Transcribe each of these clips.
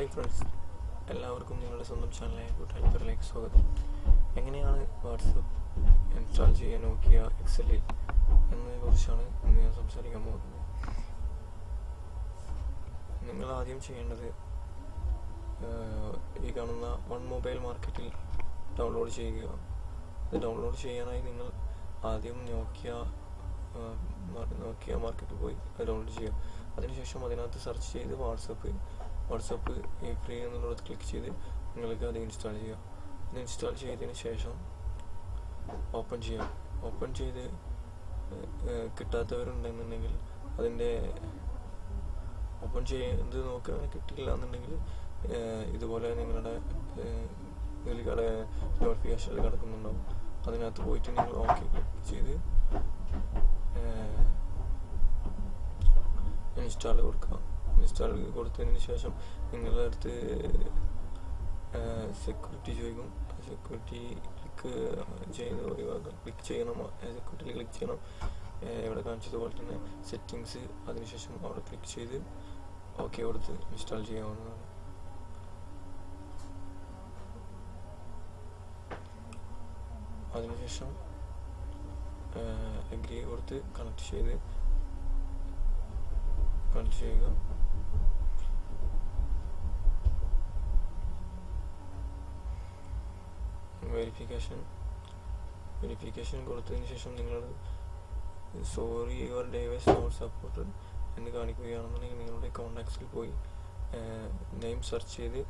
Hi friends, എല്ലാവർക്കും നിങ്ങളുടെ സ്വന്തം ചാനലായ ഗുഡ് ഹെൽപ്പറിലേക്ക് സ്വാഗതം. എങ്ങനെയാണ് വാട്സപ്പ് ഇൻസ്റ്റാൾ ചെയ്യുക നോക്കിയ എക്സലിൽ എന്നതിനെക്കുറിച്ചാണ് ഇന്ന് ഞാൻ സംസാരിക്കാൻ പോകുന്നത്. നിങ്ങൾ ആദ്യം ചെയ്യേണ്ടത് ഈ കാണുന്ന വൺ മൊബൈൽ മാർക്കറ്റിൽ ഡൗൺലോഡ് ചെയ്യുക. ഇത് ഡൗൺലോഡ് ചെയ്യാനായി നിങ്ങൾ ആദ്യം നോക്കിയ മാർക്കറ്റിൽ പോയി അത് ഡൗൺലോഡ് ചെയ്യുക. അതിനുശേഷം അതിനകത്ത് സെർച്ച് ചെയ്ത് വാട്സപ്പ് ഈ ഫ്രീ എന്നുള്ളത് ക്ലിക്ക് ചെയ്ത് നിങ്ങൾക്ക് അത് ഇൻസ്റ്റാൾ ചെയ്യാം. ഇത് ഇൻസ്റ്റാൾ ചെയ്തതിന് ശേഷം ഓപ്പൺ ചെയ്യാം. ഓപ്പൺ ചെയ്ത് കിട്ടാത്തവരുണ്ടെന്നുണ്ടെങ്കിൽ അതിൻ്റെ ഓപ്പൺ ചെയ്ത് നോക്കാൻ കിട്ടില്ല എന്നുണ്ടെങ്കിൽ ഇതുപോലെ നിങ്ങളുടെ നോട്ടിഫിക്കേഷനിൽ കിടക്കുന്നുണ്ടാവും. അതിനകത്ത് പോയിട്ട് നിങ്ങൾ ഓക്കെ ക്ലിക്ക് ചെയ്ത് ഇൻസ്റ്റാൾ കൊടുക്കുക. ഇൻസ്റ്റാൾ കൊടുത്തതിന് ശേഷം നിങ്ങളുടെ അടുത്ത് സെക്യൂരിറ്റി ചോദിക്കും. സെക്യൂരിറ്റി ക്ലിക്ക് ചെയ്ത് ഒഴിവാക്കാം. സെക്യൂരിറ്റിയിൽ ക്ലിക്ക് ചെയ്യണം. ഇവിടെ കാണിച്ചതുപോലെ തന്നെ സെറ്റിങ്സ്, അതിനുശേഷം അവിടെ ക്ലിക്ക് ചെയ്ത് ഓക്കെ കൊടുത്ത് ഇൻസ്റ്റാൾ ചെയ്യാവുന്നതാണ്. അതിനുശേഷം അഗ്രി കൊടുത്ത് കണക്ട് ചെയ്യുക. വെരിഫിക്കേഷൻ കൊടുത്തതിന് ശേഷം നിങ്ങൾ sorry your device not supported എന്ന് കാണിക്കുകയാണെന്നുണ്ടെങ്കിൽ നിങ്ങളുടെ കോൺടാക്ട്സിൽ പോയി നെയിം സെർച്ച് ചെയ്ത്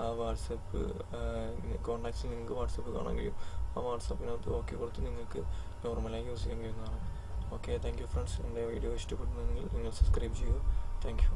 ആ വാട്സപ്പ് കോൺടാക്ട്സിൽ നിങ്ങൾക്ക് വാട്സപ്പ് കാണാൻ കഴിയും. ആ വാട്സപ്പിനകത്ത് ഓക്കെ കൊടുത്ത് നിങ്ങൾക്ക് നോർമലായി യൂസ് ചെയ്യാൻ കഴിയുന്നതാണ്. Okay, thank you friends. എൻ്റെ വീഡിയോ ഇഷ്ടപ്പെടുന്നെങ്കിൽ നിങ്ങൾ സബ്സ്ക്രൈബ് ചെയ്യുക. Thank you.